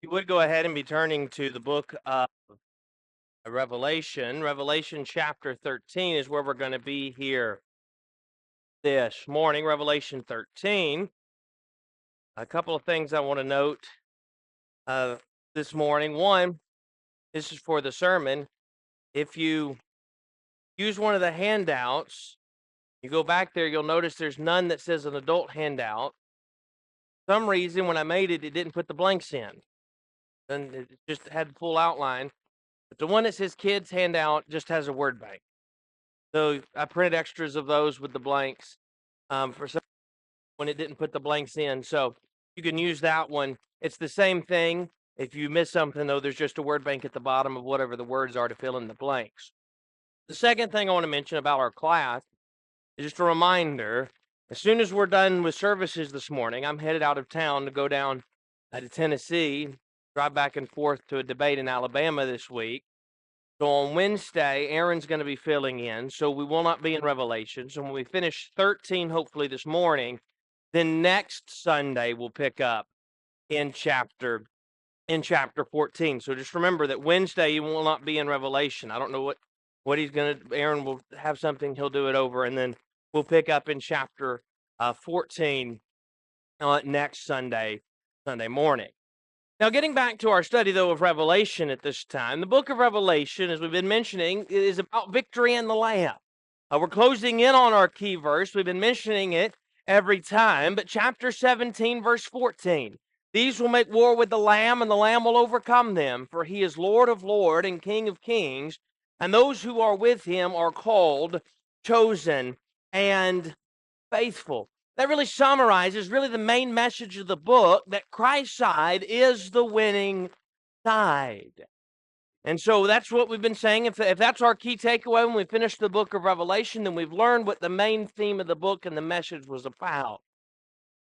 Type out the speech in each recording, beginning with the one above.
You would go ahead and be turning to the book of Revelation. Revelation chapter 13 is where we're going to be here this morning. Revelation 13. A couple of things I want to note uh, this morning. One, this is for the sermon. If you use one of the handouts, you go back there, you'll notice there's none that says an adult handout. For some reason, when I made it, it didn't put the blanks in. And it just had the full outline. But the one that says kids handout just has a word bank. So I printed extras of those with the blanks for some when it didn't put the blanks in. So you can use that one. It's the same thing. If you miss something, though, there's just a word bank at the bottom of whatever the words are to fill in the blanks. The second thing I want to mention about our class is just a reminder. As soon as we're done with services this morning, I'm headed out of town to go down to Tennessee, drive back and forth to a debate in Alabama this week. So on Wednesday, Aaron's going to be filling in, so we will not be in Revelation. So when we finish 13, hopefully this morning, then next Sunday we'll pick up in chapter 14. So just remember that Wednesday you will not be in Revelation. I don't know what he's going to. Aaron will have something; he'll do it over, and then we'll pick up in chapter 14 next Sunday morning. Now, getting back to our study, though, of Revelation at this time, the book of Revelation, as we've been mentioning, is about victory and the Lamb. We're closing in on our key verse. We've been mentioning it every time, but chapter 17, verse 14. These will make war with the Lamb, and the Lamb will overcome them, for he is Lord of lords and King of kings, and those who are with him are called, chosen, and faithful. That really summarizes really the main message of the book, that Christ's side is the winning side. And so that's what we've been saying. If that's our key takeaway when we finish the book of Revelation, then we've learned what the main theme of the book and the message was about.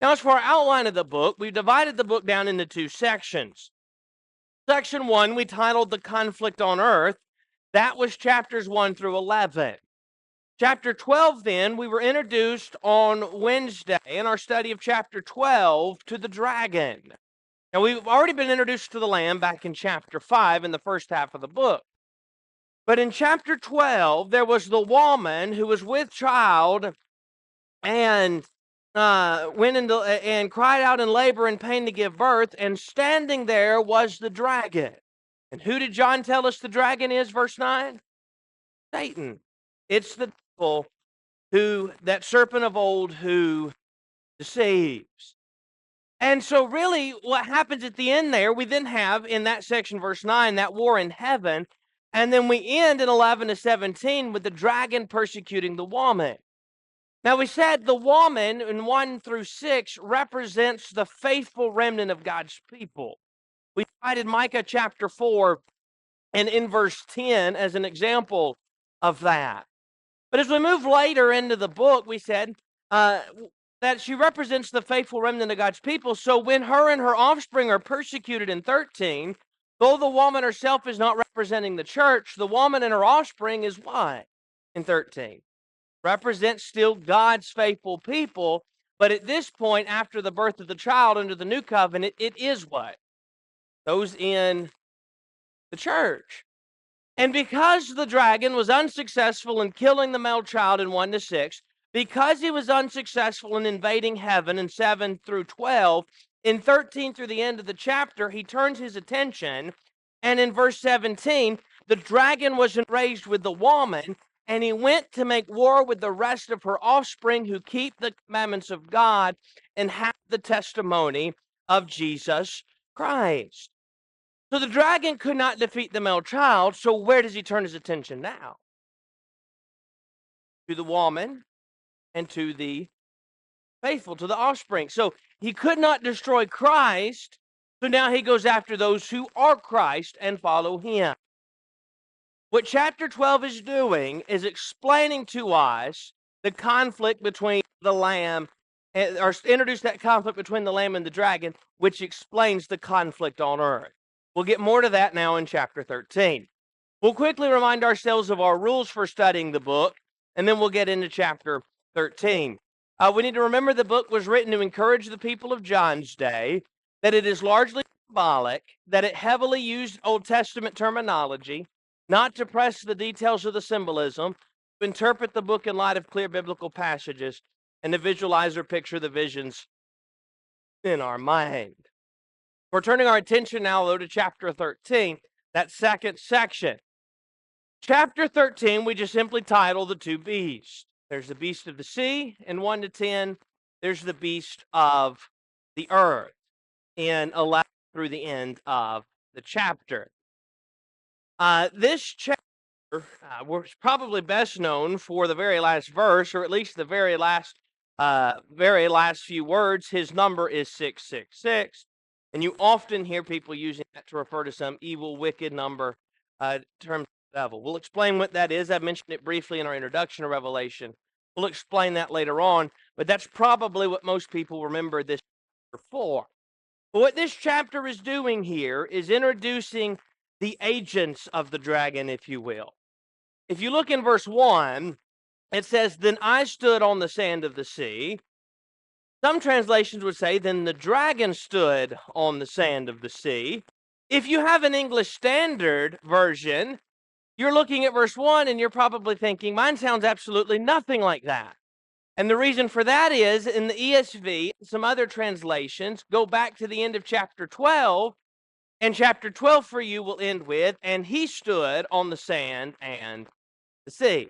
Now, as for our outline of the book, we've divided the book down into two sections. Section 1, we titled The Conflict on Earth. That was chapters 1 through 11. Chapter 12, then, we were introduced on Wednesday in our study of chapter 12 to the dragon. Now, we've already been introduced to the Lamb back in chapter 5 in the first half of the book. But in chapter 12, there was the woman who was with child and went into and cried out in labor and pain to give birth, and standing there was the dragon. And who did John tell us the dragon is, verse 9? Satan. It's the devil, that serpent of old who deceives. And so really what happens at the end there, we then have in that section, verse 9, that war in heaven. And then we end in 11 to 17 with the dragon persecuting the woman. Now we said the woman in 1 through 6 represents the faithful remnant of God's people. We cited Micah chapter 4 and in verse 10 as an example of that. But as we move later into the book, we said that she represents the faithful remnant of God's people. So when her and her offspring are persecuted in 13, though the woman herself is not representing the church, the woman and her offspring is what in 13? Represents still God's faithful people. But at this point, after the birth of the child under the new covenant, it is what? Those in the church. And because the dragon was unsuccessful in killing the male child in 1 to 6, because he was unsuccessful in invading heaven in 7 through 12, in 13 through the end of the chapter, he turns his attention, and in verse 17, the dragon was enraged with the woman, and he went to make war with the rest of her offspring who keep the commandments of God and have the testimony of Jesus Christ. So the dragon could not defeat the male child, so where does he turn his attention now? To the woman and to the faithful, to the offspring. So he could not destroy Christ, so now he goes after those who are Christ and follow him. What chapter 12 is doing is explaining to us the conflict between the Lamb, or introduce that conflict between the Lamb and the dragon, which explains the conflict on earth. We'll get more to that now in chapter 13. We'll quickly remind ourselves of our rules for studying the book, and then we'll get into chapter 13. We need to remember the book was written to encourage the people of John's day, that it is largely symbolic that it heavily used Old Testament terminology, not to press the details of the symbolism, to interpret the book in light of clear biblical passages, and to visualize or picture the visions in our mind. We're turning our attention now, though, to chapter 13, that second section. Chapter 13, we just simply title the two beasts. There's the beast of the sea in 1 to 10. There's the beast of the earth in 11 through the end of the chapter. This chapter was probably best known for the very last verse, or at least the very last few words. His number is 666, and you often hear people using that to refer to some evil, wicked number terms. Devil. We'll explain what that is. I mentioned it briefly in our introduction to Revelation. We'll explain that later on, but that's probably what most people remember this chapter for. But what this chapter is doing here is introducing the agents of the dragon, if you will. If you look in verse 1, it says, "Then I stood on the sand of the sea." Some translations would say, "Then the dragon stood on the sand of the sea." If you have an English Standard Version, you're looking at verse 1 and you're probably thinking, mine sounds absolutely nothing like that. And the reason for that is, in the ESV, some other translations go back to the end of chapter 12, and chapter 12 for you will end with, "And he stood on the sand and the sea."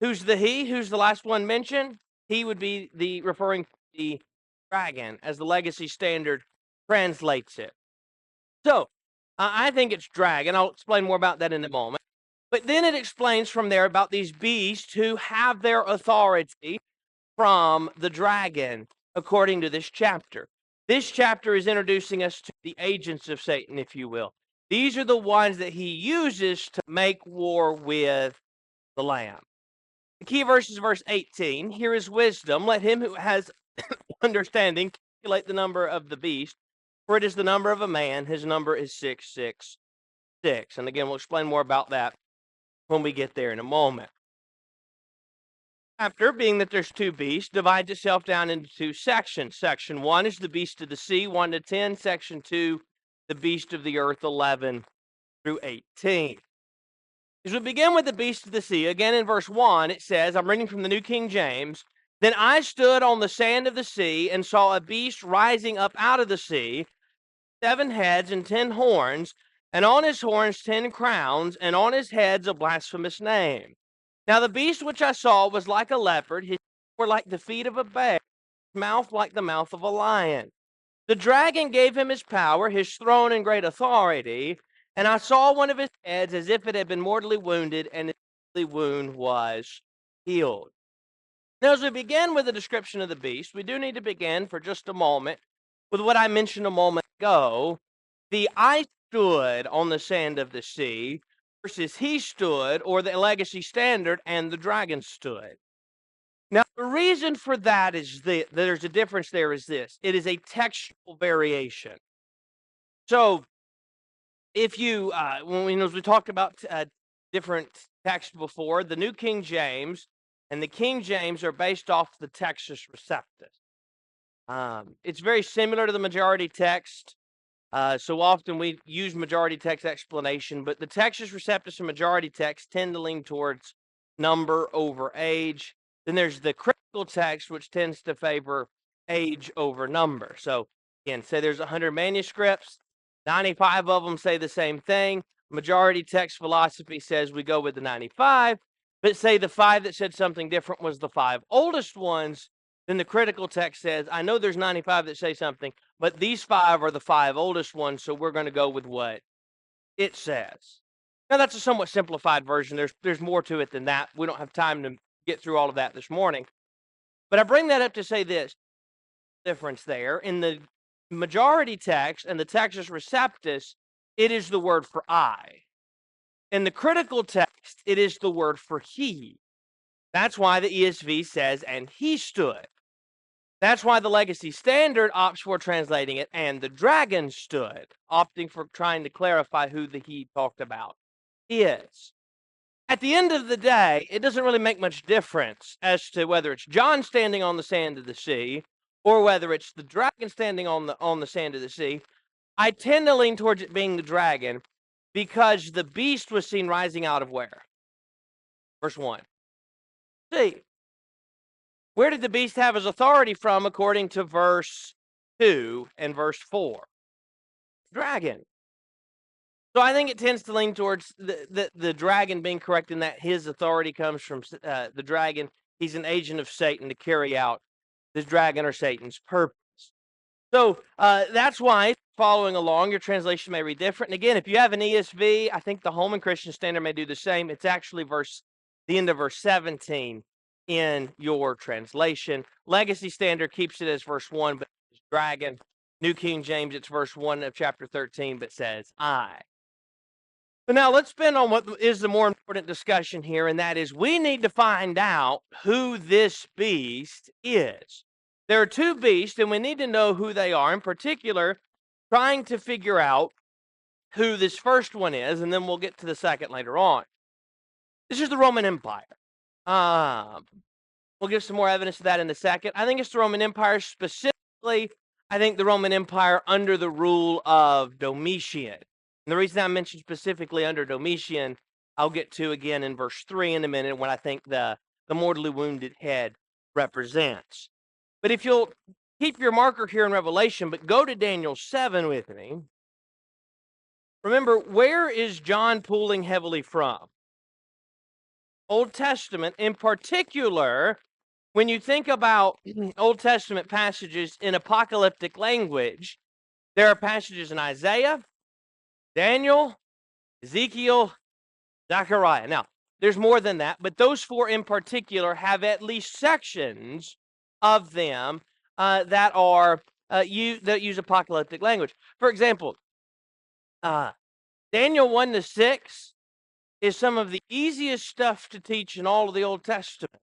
Who's the he? Who's the last one mentioned? He would be referring to the dragon, as the Legacy Standard translates it. So, I think it's dragon. I'll explain more about that in a moment. But then it explains from there about these beasts who have their authority from the dragon, according to this chapter. This chapter is introducing us to the agents of Satan, if you will. These are the ones that he uses to make war with the Lamb. The key verse is verse 18. "Here is wisdom. Let him who has understanding calculate the number of the beast, for it is the number of a man. His number is 666. And again, we'll explain more about that when we get there in a moment. Chapter, being that there's two beasts, divides itself down into two sections. Section 1 is the beast of the sea, 1 to 10. Section 2, the beast of the earth, 11 through 18. As we begin with the beast of the sea, again in verse 1, it says, I'm reading from the New King James, "Then I stood on the sand of the sea and saw a beast rising up out of the sea, 7 heads and 10 horns, and on his horns 10 crowns, and on his heads a blasphemous name. Now the beast which I saw was like a leopard, his feet were like the feet of a bear, his mouth like the mouth of a lion. The dragon gave him his power, his throne, and great authority, and I saw one of his heads as if it had been mortally wounded, and his wound was healed." Now, as we begin with the description of the beast, we do need to begin for just a moment with what I mentioned a moment ago. The "I stood on the sand of the sea" versus "he stood," or the Legacy Standard, "and the dragon stood." Now, the reason for that is that there's a difference there is this. It is a textual variation. So, if you, as we talked about different texts before, the New King James and the King James are based off the Textus Receptus. It's very similar to the majority text. So often we use majority text explanation, but the Textus Receptus and majority text tend to lean towards number over age. Then there's the critical text, which tends to favor age over number. So again, say there's 100 manuscripts, 95 of them say the same thing. Majority text philosophy says we go with the 95, but say the 5 that said something different was the 5 oldest ones. Then the critical text says, I know there's 95 that say something, but these 5 are the 5 oldest ones, so we're going to go with what it says. Now, that's a somewhat simplified version. There's more to it than that. We don't have time to get through all of that this morning. But I bring that up to say this difference there. In the majority text and the Textus Receptus, it is the word for I. In the critical text, it is the word for he. That's why the ESV says, and he stood. That's why the Legacy Standard opts for translating it, and the dragon stood, opting for trying to clarify who the he talked about is. At the end of the day, it doesn't really make much difference as to whether it's John standing on the sand of the sea or whether it's the dragon standing on the sand of the sea. I tend to lean towards it being the dragon because the beast was seen rising out of where? Verse 1. See, where did the beast have his authority from according to verse 2 and verse 4? Dragon. So I think it tends to lean towards the dragon being correct in that his authority comes from the dragon. He's an agent of Satan to carry out this dragon or Satan's purpose. So that's why, following along, your translation may read different. And again, if you have an ESV, I think the Holman Christian Standard may do the same. It's actually the end of verse 17 in your translation. Legacy Standard keeps it as verse 1, but it's dragon. New King James, it's verse 1 of chapter 13, but says I. So now let's spend on what is the more important discussion here, and that is we need to find out who this beast is. There are two beasts, and we need to know who they are. In particular, trying to figure out who this first one is, and then we'll get to the second later on. This is the Roman Empire. We'll give some more evidence of that in a second. I think it's the Roman Empire specifically. I think the Roman Empire under the rule of Domitian. And the reason I mentioned specifically under Domitian, I'll get to again in verse 3 in a minute when I think the mortally wounded head represents. But if you'll keep your marker here in Revelation, but go to Daniel 7 with me. Remember, where is John pulling heavily from? Old Testament. In particular, when you think about Old Testament passages in apocalyptic language, there are passages in Isaiah, Daniel, Ezekiel, Zechariah. Now, there's more than that, but those four in particular have at least sections of them that use apocalyptic language. For example, Daniel 1 to 6 is some of the easiest stuff to teach in all of the Old Testament.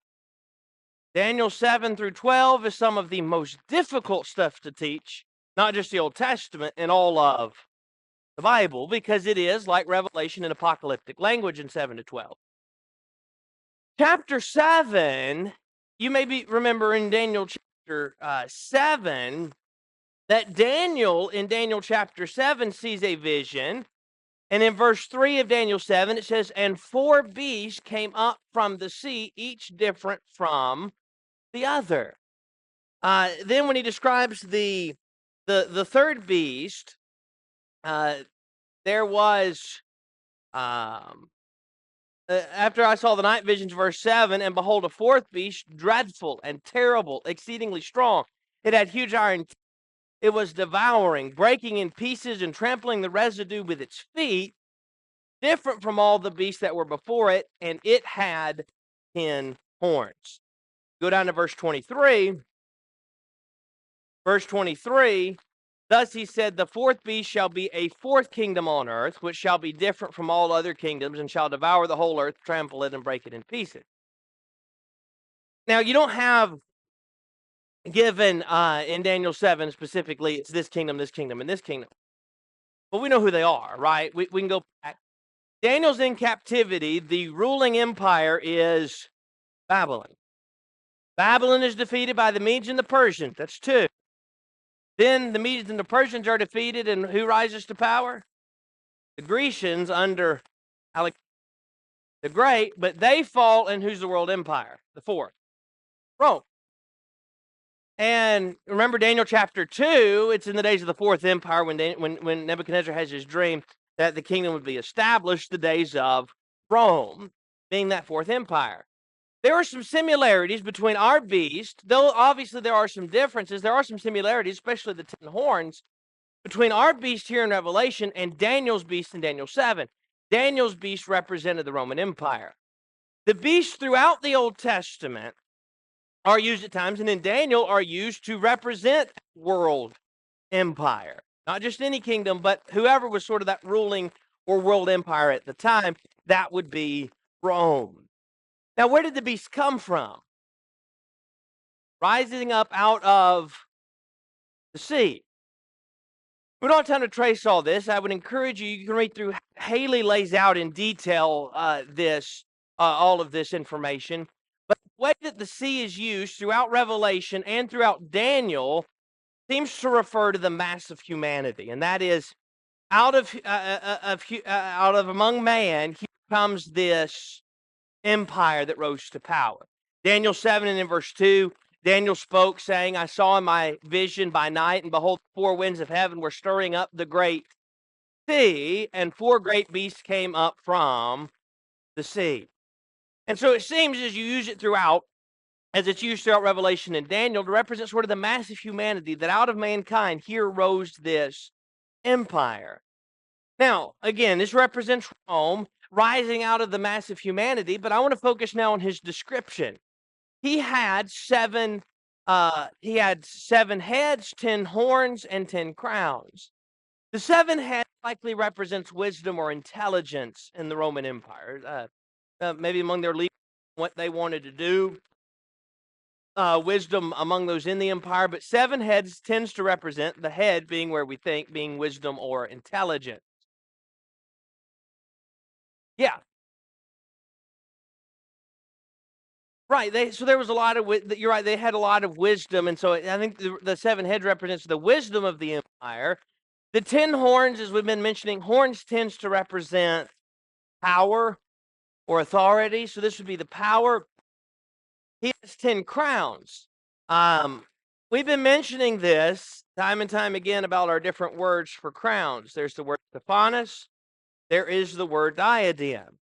Daniel 7 through 12 is some of the most difficult stuff to teach, not just the Old Testament, in all of the Bible, because it is like Revelation in apocalyptic language in 7 to 12. Chapter 7, you may remember in Daniel chapter 7 that Daniel in Daniel chapter 7 sees a vision. And in verse 3 of Daniel 7, it says, and 4 beasts came up from the sea, each different from the other. Then when he describes the third beast, there was, after I saw the night visions, verse 7, and behold, a fourth beast, dreadful and terrible, exceedingly strong. It had huge iron teeth. It was devouring, breaking in pieces and trampling the residue with its feet, different from all the beasts that were before it, and it had 10 horns. Go down to verse 23. Verse 23, thus he said, the fourth beast shall be a fourth kingdom on earth, which shall be different from all other kingdoms, and shall devour the whole earth, trample it, and break it in pieces. Now, you don't have given in Daniel 7 specifically, it's this kingdom, and this kingdom. But we know who they are, right? We can go back. Daniel's in captivity. The ruling empire is Babylon. Babylon is defeated by the Medes and the Persians. That's 2. Then the Medes and the Persians are defeated, and who rises to power? The Grecians under Alexander the Great, but they fall, and who's the world empire? The 4th, Rome. And remember Daniel chapter 2, it's in the days of the 4th empire when Nebuchadnezzar has his dream that the kingdom would be established, the days of Rome, being that 4th empire. There are some similarities between our beast, though obviously there are some differences. There are some similarities, especially the 10 horns, between our beast here in Revelation and Daniel's beast in Daniel 7. Daniel's beast represented the Roman Empire. The beasts throughout the Old Testament are used at times, and in Daniel are used to represent world empire. Not just any kingdom, but whoever was sort of that ruling or world empire at the time, that would be Rome. Now, where did the beast come from? Rising up out of the sea. We don't have time to trace all this. I would encourage you, you can read through. Haley lays out in detail all of this information. But the way that the sea is used throughout Revelation and throughout Daniel seems to refer to the mass of humanity, and that is out of among man, here comes this empire that rose to power. Daniel 7 and in verse 2, Daniel spoke, saying, I saw in my vision by night, and behold, the four winds of heaven were stirring up the great sea, and four great beasts came up from the sea. And so it seems as you use it throughout, as it's used throughout Revelation and Daniel, to represent sort of the massive humanity that out of mankind here rose this empire. Now, again, this represents Rome rising out of the massive humanity, but I want to focus now on his description. He had seven heads, 10 horns, and 10 crowns. The 7 heads likely represents wisdom or intelligence in the Roman Empire. Maybe among their leaders, what they wanted to do. Wisdom among those in the empire, but 7 heads tends to represent the head being where we think being wisdom or intelligence. Yeah. Right. So there was a lot of you're right. They had a lot of wisdom, and so I think the 7 heads represents the wisdom of the empire. The 10 horns, as we've been mentioning, horns tends to represent power or authority. So this would be the power. He has 10 crowns. We've been mentioning this time and time again about our different words for crowns. There's the word Stephanos. There is the word diadem.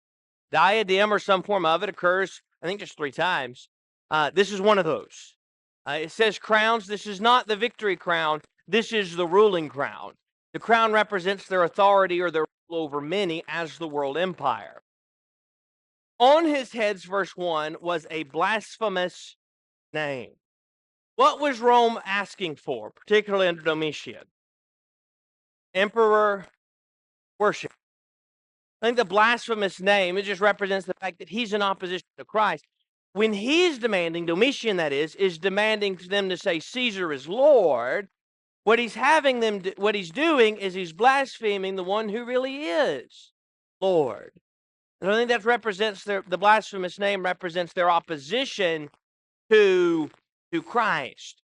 Diadem or some form of it occurs, I think, just 3 times. This is one of those. It says crowns. This is not the victory crown. This is the ruling crown. The crown represents their authority or their rule over many as the world empire. On his heads, verse 1, was a blasphemous name. What was Rome asking for, particularly under Domitian? Emperor worship. I think the blasphemous name, it just represents the fact that he's in opposition to Christ. When he's demanding, Domitian that is demanding them to say Caesar is Lord, what he's having them do, what he's doing is he's blaspheming the one who really is Lord. And I think that represents the blasphemous name represents their opposition to Christ.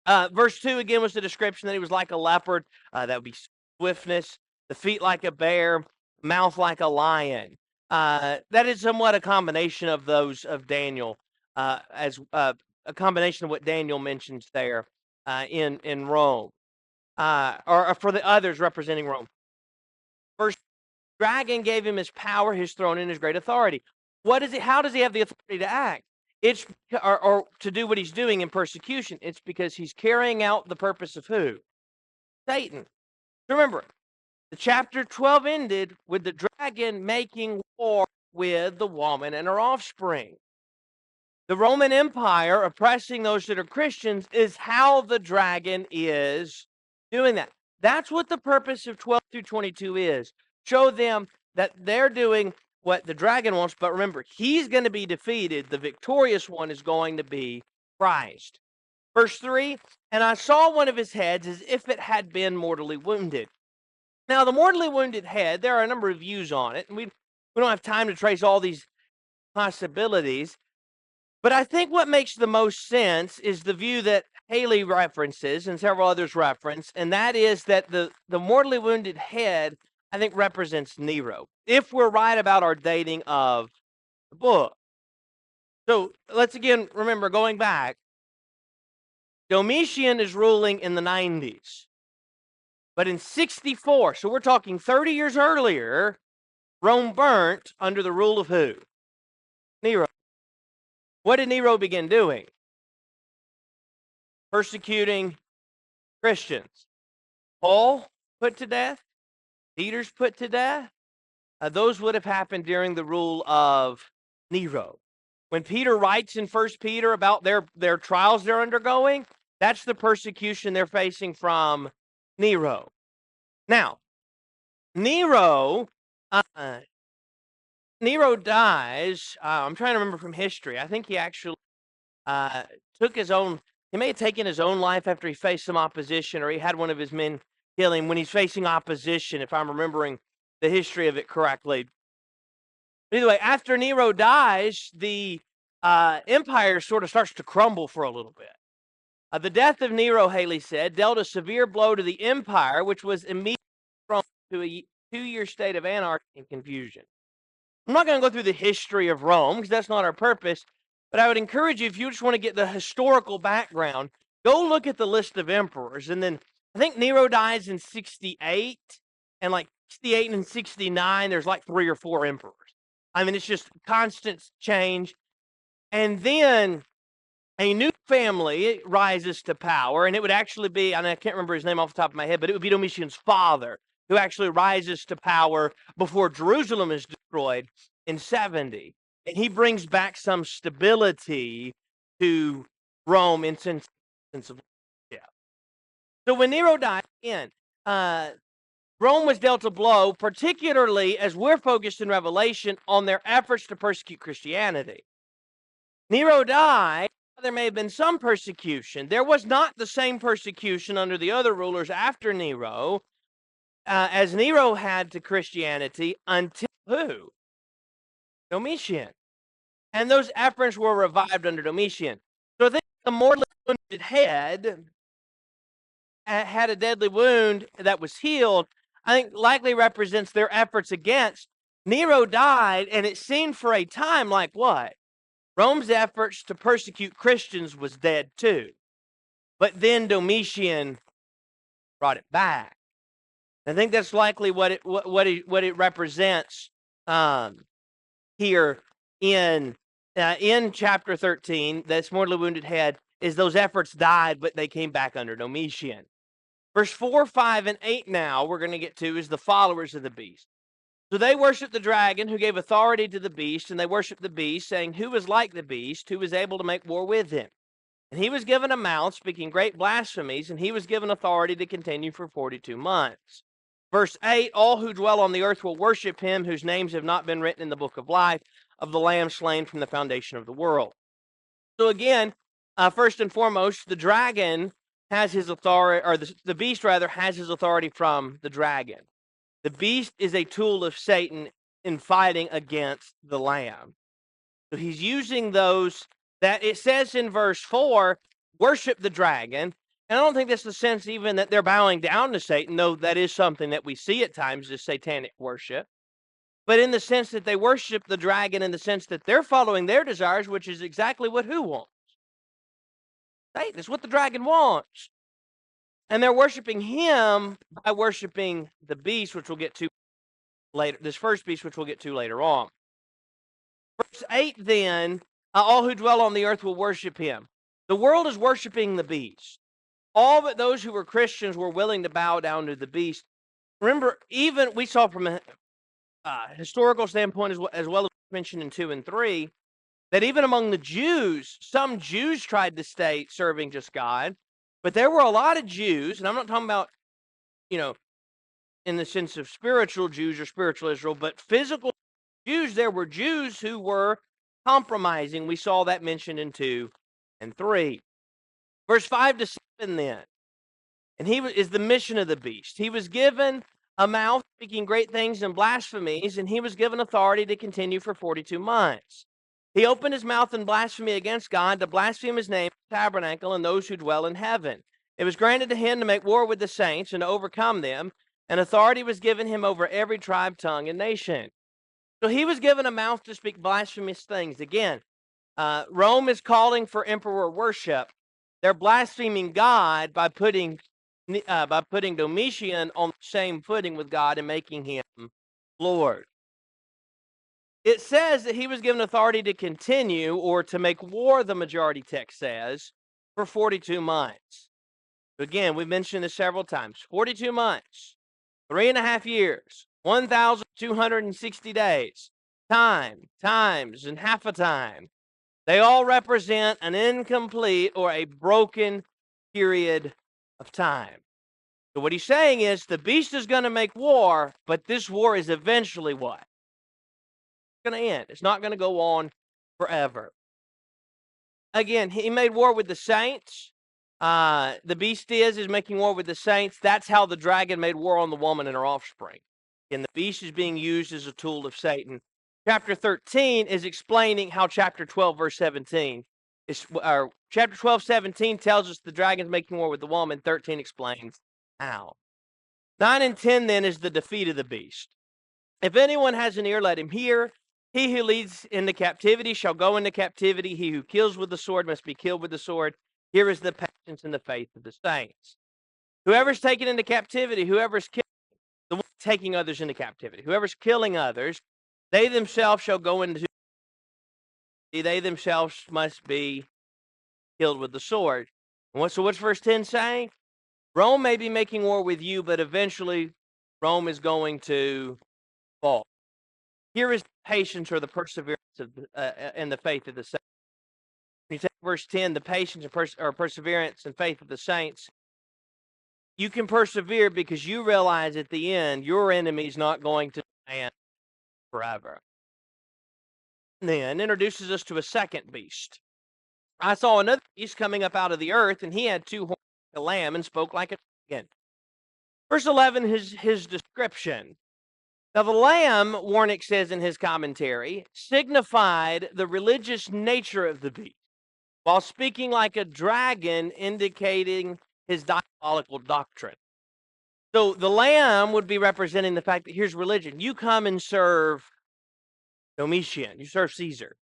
Verse 2 again was the description that he was like a leopard. That would be swiftness, the feet like a bear, mouth like a lion. That is somewhat a combination of those of Daniel, as a combination of what Daniel mentions there in Rome, or for the others representing Rome. Verse dragon gave him his power, his throne, and his great authority. What is it? How does he have the authority to act? It's or to do what he's doing in persecution. It's because he's carrying out the purpose of who? Satan. Remember, the chapter 12 ended with the dragon making war with the woman and her offspring. The Roman Empire oppressing those that are Christians is how the dragon is doing that. That's what the purpose of 12 through 22 is. Show them that they're doing what the dragon wants, but remember, he's going to be defeated. The victorious one is going to be Christ. Verse 3, and I saw one of his heads as if it had been mortally wounded. Now, the mortally wounded head, there are a number of views on it, and we don't have time to trace all these possibilities, but I think what makes the most sense is the view that Haley references and several others reference, and that is that the mortally wounded head, I think, represents Nero, if we're right about our dating of the book. So let's again remember, going back, Domitian is ruling in the 90s. But in 64, so we're talking 30 years earlier, Rome burnt under the rule of who? Nero. What did Nero begin doing? Persecuting Christians. Paul put to death. Peter's put to death. Those would have happened during the rule of Nero. When Peter writes in 1 Peter about their trials they're undergoing, that's the persecution they're facing from Nero. Now, Nero dies. I'm trying to remember from history. I think he actually took his own. He may have taken his own life after he faced some opposition, or he had one of his men kill him when he's facing opposition, if I'm remembering the history of it correctly. But either way, after Nero dies, the empire sort of starts to crumble for a little bit. The death of Nero, Haley said, dealt a severe blow to the empire, which was immediately thrown to a 2-year state of anarchy and confusion. I'm not going to go through the history of Rome because that's not our purpose, but I would encourage you, if you just want to get the historical background, go look at the list of emperors. And then I think Nero dies in 68, and like 68 and 69, there's like 3 or 4 emperors. I mean, it's just constant change. And then a new family rises to power, and it would actually be, and I can't remember his name off the top of my head, but it would be Domitian's father, who actually rises to power before Jerusalem is destroyed in 70. And he brings back some stability to Rome in sense of, yeah. So when Nero died, again, Rome was dealt a blow, particularly as we're focused in Revelation on their efforts to persecute Christianity. Nero died. There may have been some persecution. There was not the same persecution under the other rulers after Nero as Nero had to Christianity until who? Domitian. And those efforts were revived under Domitian. So I think the mortally wounded head had a deadly wound that was healed, I think likely represents their efforts against. Nero died, and it seemed for a time like what? Rome's efforts to persecute Christians was dead too. But then Domitian brought it back. I think that's likely what it represents here in chapter 13. That's mortally wounded head is those efforts died, but they came back under Domitian. Verse 4, 5, and 8 now we're going to get to is the followers of the beast. So they worshiped the dragon who gave authority to the beast, and they worshiped the beast, saying, who is like the beast, who is able to make war with him? And he was given a mouth, speaking great blasphemies, and he was given authority to continue for 42 months. Verse 8, all who dwell on the earth will worship him, whose names have not been written in the book of life of the Lamb slain from the foundation of the world. So again, first and foremost, the dragon has his authority, or the beast rather, has his authority from the dragon. The beast is a tool of Satan in fighting against the Lamb. So he's using those that it says in verse 4, worship the dragon. And I don't think that's the sense even that they're bowing down to Satan, though that is something that we see at times as satanic worship. But in the sense that they worship the dragon in the sense that they're following their desires, which is exactly what who wants? Satan. It's what the dragon wants. And they're worshiping him by worshiping the beast, which we'll get to later. This first beast, which we'll get to later on. Verse 8 then, all who dwell on the earth will worship him. The world is worshiping the beast. All but those who were Christians were willing to bow down to the beast. Remember, even we saw from a historical standpoint, as well as mentioned in 2 and 3, that even among the Jews, some Jews tried to stay serving just God. But there were a lot of Jews, and I'm not talking about, in the sense of spiritual Jews or spiritual Israel, but physical Jews. There were Jews who were compromising. We saw that mentioned in 2 and 3. Verse 5 to 7 then. And he is the mission of the beast. He was given a mouth speaking great things and blasphemies, and he was given authority to continue for 42 months. He opened his mouth in blasphemy against God, to blaspheme his name, tabernacle, and those who dwell in heaven. It was granted to him to make war with the saints and to overcome them, and authority was given him over every tribe, tongue, and nation. So he was given a mouth to speak blasphemous things. Again, Rome is calling for emperor worship. They're blaspheming God by putting Domitian on the same footing with God and making him Lord. It says that he was given authority to continue or to make war, the majority text says, for 42 months. Again, we've mentioned this several times. 42 months, 3.5 years, 1,260 days, times, and half a time. They all represent an incomplete or a broken period of time. So what he's saying is the beast is going to make war, but this war is eventually what? Going to end. It's not going to go on forever. Again, he made war with the saints. The beast is making war with the saints. That's how the dragon made war on the woman and her offspring. And the beast is being used as a tool of Satan. Chapter 13 is explaining how chapter 12, verse 17 Chapter 12, 17 tells us the dragon's making war with the woman. 13 explains how. 9 and 10 then is the defeat of the beast. If anyone has an ear, let him hear. He who leads into captivity shall go into captivity. He who kills with the sword must be killed with the sword. Here is the patience and the faith of the saints. Whoever's taken into captivity, whoever's killing, the one taking others into captivity, whoever's killing others, they themselves shall go into, they themselves must be killed with the sword. So what's verse 10 saying? Rome may be making war with you, but eventually Rome is going to fall. Here is the patience or the perseverance of and the faith of the saints. When you take verse 10, the patience or perseverance and faith of the saints, you can persevere because you realize at the end your enemy is not going to stand forever. Then introduces us to a second beast. I saw another beast coming up out of the earth, and he had 2 horns like a lamb and spoke like a dragon. Verse 11 is his description. Now, the lamb, Warnick says in his commentary, signified the religious nature of the beast, while speaking like a dragon, indicating his diabolical doctrine. So the lamb would be representing the fact that here's religion. You come and serve Domitian. You serve Caesar.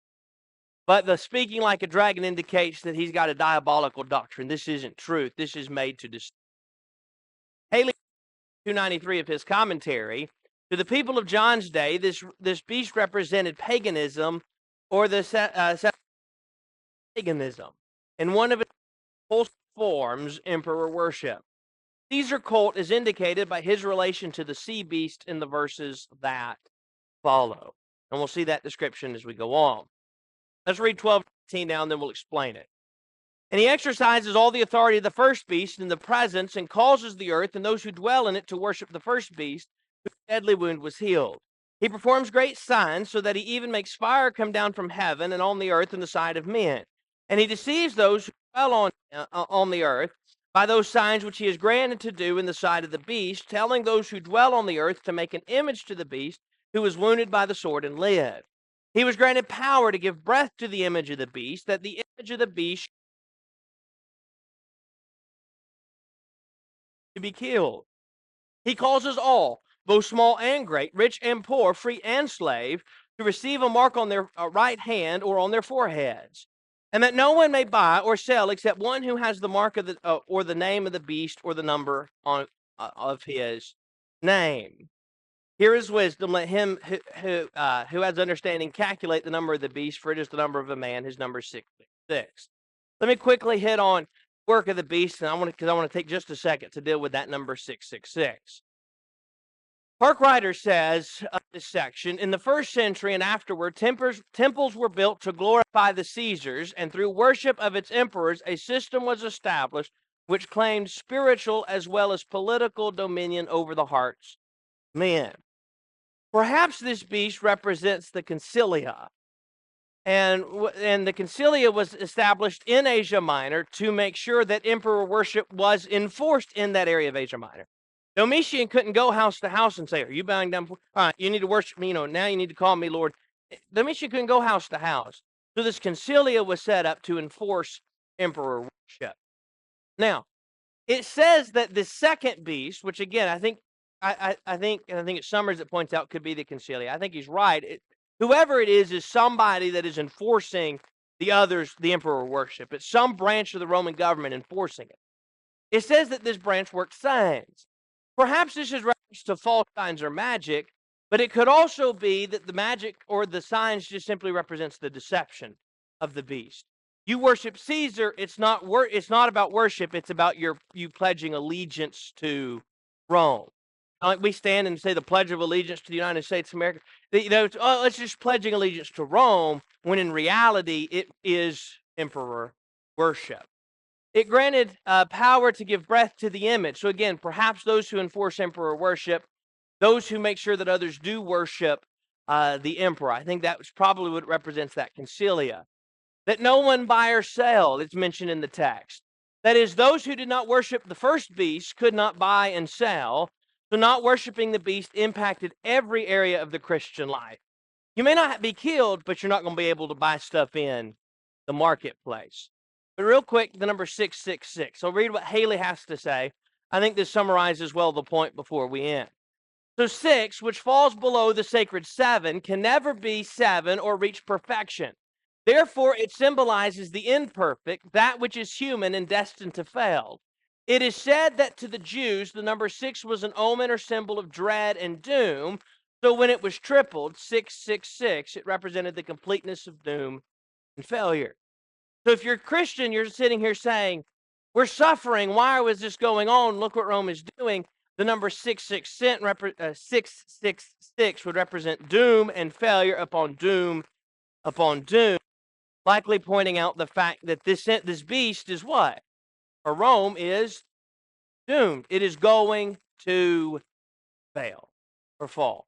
But the speaking like a dragon indicates that he's got a diabolical doctrine. This isn't truth. This is made to deceive. Haley, 293 of his commentary, to the people of John's day, this beast represented paganism or the paganism. In one of its full forms, emperor worship. Caesar cult is indicated by his relation to the sea beast in the verses that follow. And we'll see that description as we go on. Let's read 12:18 now, and then we'll explain it. And he exercises all the authority of the first beast in the presence and causes the earth and those who dwell in it to worship the first beast, whose deadly wound was healed. He performs great signs so that he even makes fire come down from heaven and on the earth in the sight of men. And he deceives those who dwell on the earth by those signs which he is granted to do in the sight of the beast, telling those who dwell on the earth to make an image to the beast who was wounded by the sword and lived. He was granted power to give breath to the image of the beast, that the image of the beast to be killed. He causes all, both small and great, rich and poor, free and slave, to receive a mark on their right hand or on their foreheads, and that no one may buy or sell except one who has the mark of the or the name of the beast or the number on of his name. Here is wisdom. Let him who has understanding calculate the number of the beast, for it is the number of a man. His number is 666. Let me quickly hit on work of the beast, and I want to take just a second to deal with that number 666. Parkrider says of this section, in the first century and afterward, temples were built to glorify the Caesars, and through worship of its emperors, a system was established which claimed spiritual as well as political dominion over the hearts of men. Perhaps this beast represents the Concilia, and the Concilia was established in Asia Minor to make sure that emperor worship was enforced in that area of Asia Minor. Domitian couldn't go house to house and say, "Are you bowing down? All right, you need to worship me. Now you need to call me Lord." Domitian couldn't go house to house, so this Concilia was set up to enforce emperor worship. Now, it says that the second beast, which again I think it's Summers that points out could be the Concilia. I think he's right. Whoever it is somebody that is enforcing the emperor worship. It's some branch of the Roman government enforcing it. It says that this branch works signs. Perhaps this is reference to false signs or magic, but it could also be that the magic or the signs just simply represents the deception of the beast. You worship Caesar, it's not about worship, it's about you pledging allegiance to Rome. Like we stand and say the Pledge of Allegiance to the United States of America. Let's just pledging allegiance to Rome, when in reality it is emperor worship. It granted power to give breath to the image. So again, perhaps those who enforce emperor worship, those who make sure that others do worship the emperor. I think that was probably what represents that Concilia. That no one buy or sell, it's mentioned in the text. That is, those who did not worship the first beast could not buy and sell. So not worshiping the beast impacted every area of the Christian life. You may not be killed, but you're not going to be able to buy stuff in the marketplace. But real quick, the number 666. I'll read what Haley has to say. I think this summarizes well the point before we end. So 6, which falls below the sacred 7, can never be 7 or reach perfection. Therefore, it symbolizes the imperfect, that which is human and destined to fail. It is said that to the Jews, the number 6 was an omen or symbol of dread and doom. So when it was tripled, 666, it represented the completeness of doom and failure. So if you're a Christian, you're sitting here saying, we're suffering. Why was this going on? Look what Rome is doing. The number 666 would represent doom and failure upon doom, likely pointing out the fact that this beast is what? Or Rome is doomed. It is going to fail or fall.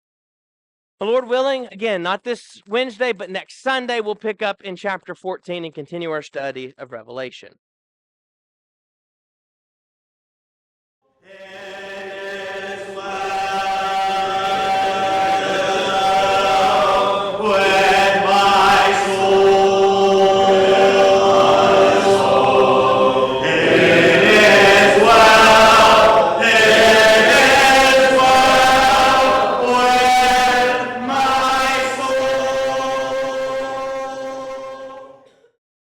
The Lord willing, again, not this Wednesday, but next Sunday, we'll pick up in chapter 14 and continue our study of Revelation.